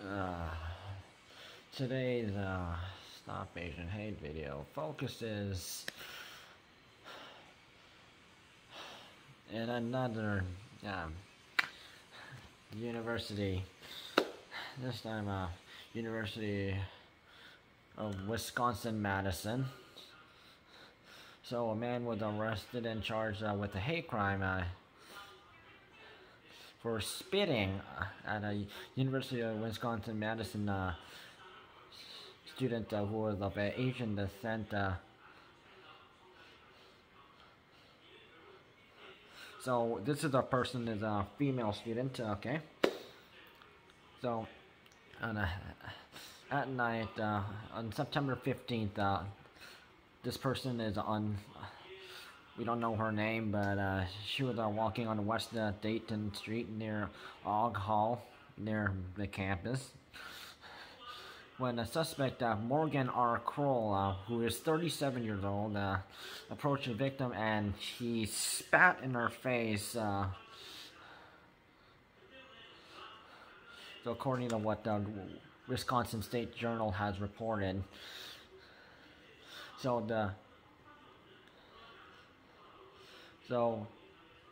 Uh, Today's Stop Asian Hate video focuses in another university, this time University of Wisconsin-Madison. So a man was arrested and charged with a hate crime for spitting at a University of Wisconsin-Madison student who was of Asian descent. So this is a person is a female student. Okay. So at night on September 15th, this person is on. We don't know her name, but she was walking on West Dayton Street near Ogg Hall, near the campus, when a suspect, Morgan R Kroll, who is 37 years old, approached the victim and he spat in her face. So according to what the Wisconsin State Journal has reported, so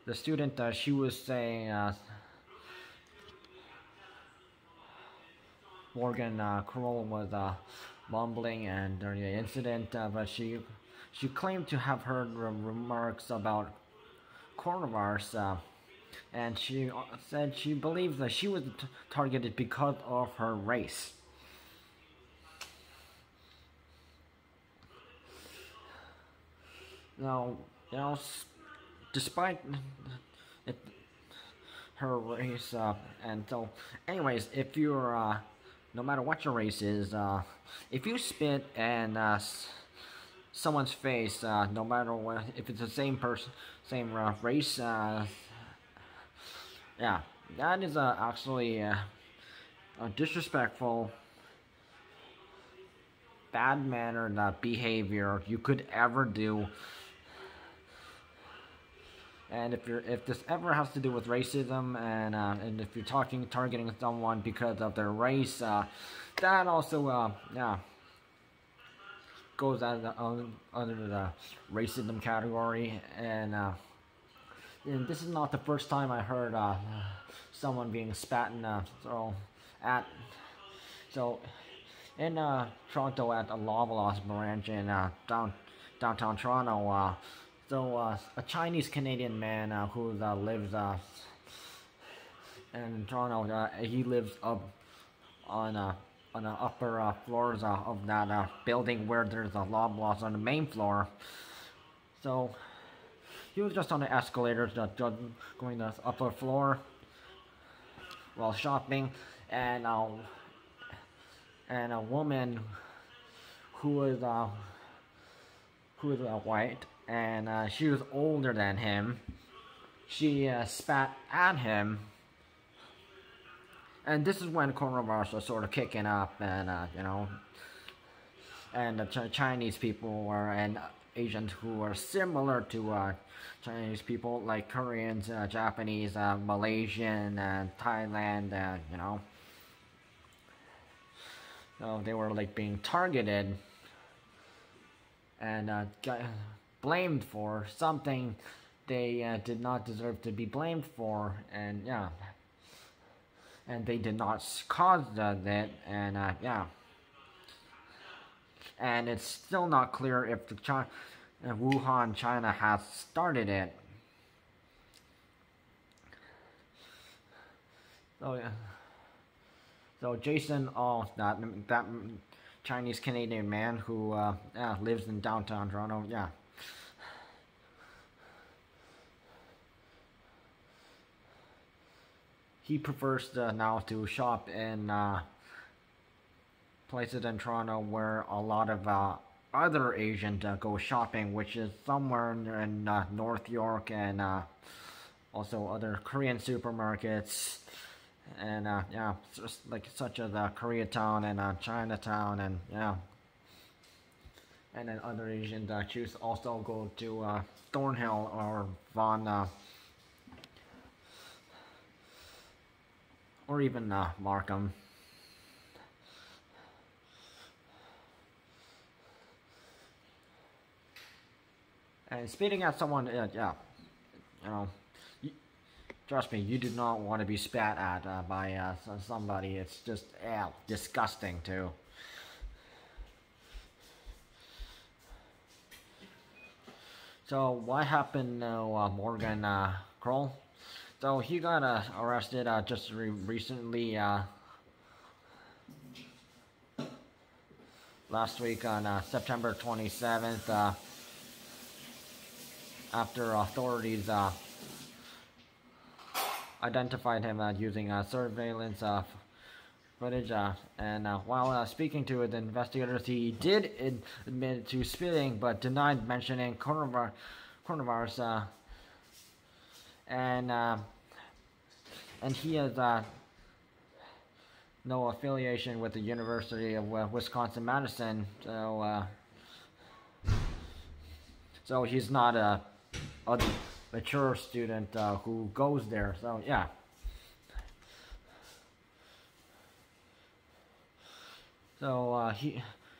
the student, she was saying, Morgan Kroll was mumbling and during the incident, but she claimed to have heard remarks about coronavirus, and she said she believes that she was targeted because of her race. Now, despite her race, and so, anyways, if you're, no matter what your race is, if you spit in someone's face, no matter what, if it's the same person, same race, yeah, that is actually a disrespectful, bad mannered behavior you could ever do. And if this ever has to do with racism, and if you're targeting someone because of their race, that also goes under the racism category. And this is not the first time I heard someone being spat in at. So in Toronto at the Loblaws branch in downtown Toronto. So a Chinese-Canadian man who lives in Toronto, he lives up on the upper floors of that building where there's a Loblaws on the main floor. So he was just on the escalators going to the upper floor while shopping, and a woman who is white, and she was older than him. She spat at him, and this is when coronavirus was sort of kicking up, and and the Chinese people and Asians who are similar to Chinese people, like Koreans, Japanese, Malaysian, and Thailand, so they were like being targeted and got blamed for something they did not deserve to be blamed for, and and they did not cause that, and and it's still not clear if the Wuhan, China has started it. So Jason, that Chinese Canadian man who lives in downtown Toronto, he prefers now to shop in places in Toronto where a lot of other Asians go shopping, which is somewhere in North York, and also other Korean supermarkets, and just like such as Koreatown and Chinatown, and and then other Asians choose also go to Thornhill or Vaughan, or even Markham. And spitting at someone, yeah, you know, trust me, you do not want to be spat at by somebody. It's just, disgusting too. So what happened to Morgan Kroll? So he got arrested just recently, last week on September 27th, after authorities identified him using surveillance footage, and while speaking to the investigators, he did admit to spitting, but denied mentioning coronavirus, and he has no affiliation with the University of Wisconsin-Madison, so he's not a mature student who goes there. So yeah. So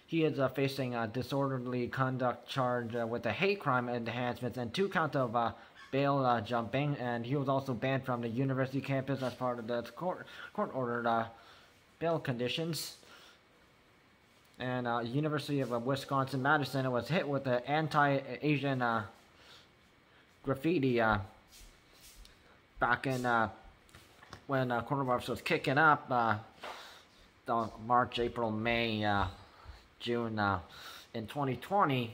he is facing a disorderly conduct charge with a hate crime enhancement and 2 counts of bail jumping, and he was also banned from the university campus as part of the court-ordered bail conditions. And University of Wisconsin-Madison was hit with the anti-Asian graffiti back in when coronavirus was kicking up. March, April, May, June in 2020,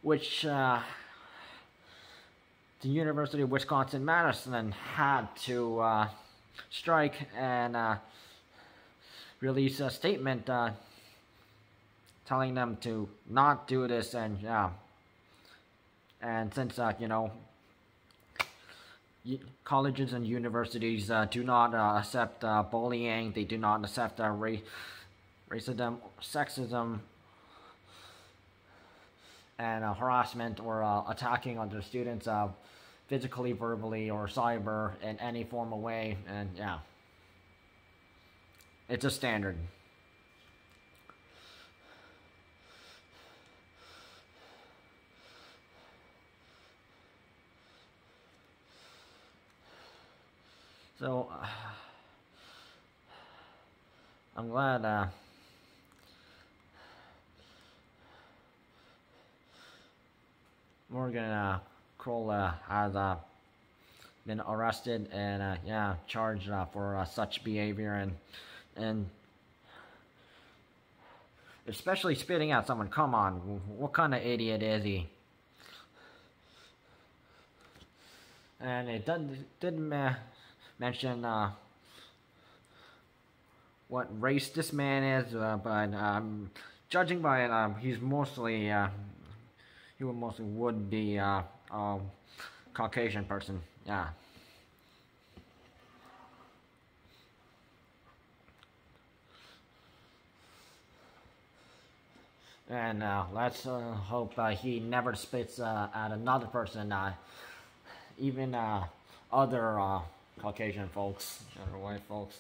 which the University of Wisconsin-Madison had to strike and release a statement telling them to not do this, and since colleges and universities do not accept bullying, they do not accept racism, sexism, and harassment or attacking other students physically, verbally, or cyber in any formal way, and it's a standard. So, I'm glad Morgan Kroll has been arrested and charged for such behavior, and especially spitting at someone. Come on, what kind of idiot is he? And it didn't mention what race this man is, but judging by it, he's mostly he would be a Caucasian person. Yeah. And let's hope he never spits at another person, even other Caucasian folks, or white folks.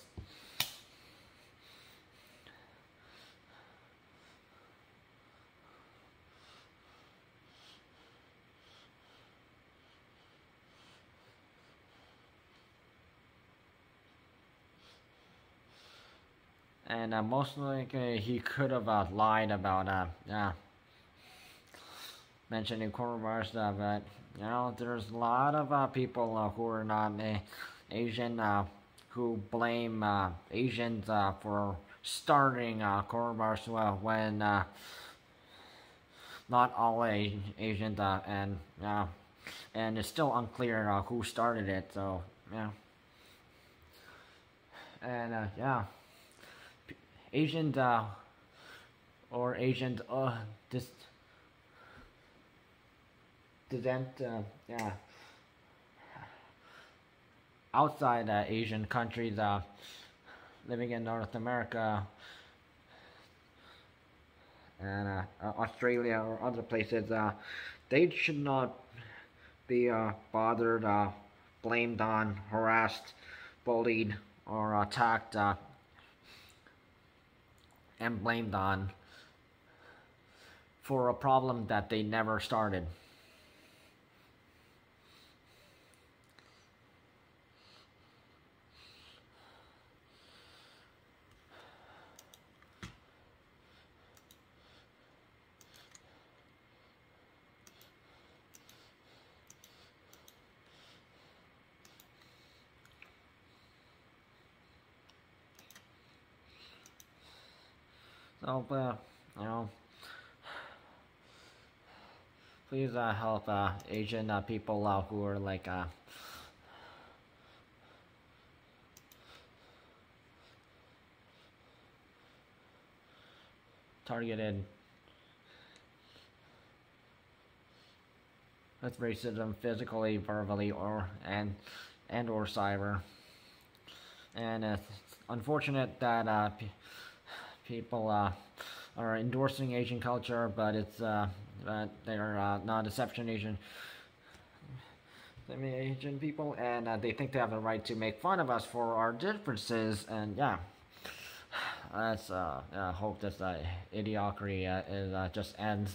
And most likely he could have lied about mentioning coronavirus, but there's a lot of people who are not Asian who blame Asians for starting coronavirus when not all Asians, and it's still unclear who started it. So and Asians or Asians outside Asian countries living in North America and Australia or other places, they should not be bothered, blamed on, harassed, bullied, or attacked and blamed on for a problem that they never started. So, you know, please help Asian people who are like targeted with racism, physically, verbally, and or cyber. And it's unfortunate that people are endorsing Asian culture, but it's they're non-deception Asian people, and they think they have the right to make fun of us for our differences. And yeah, let's hope this idiocracy is just ends.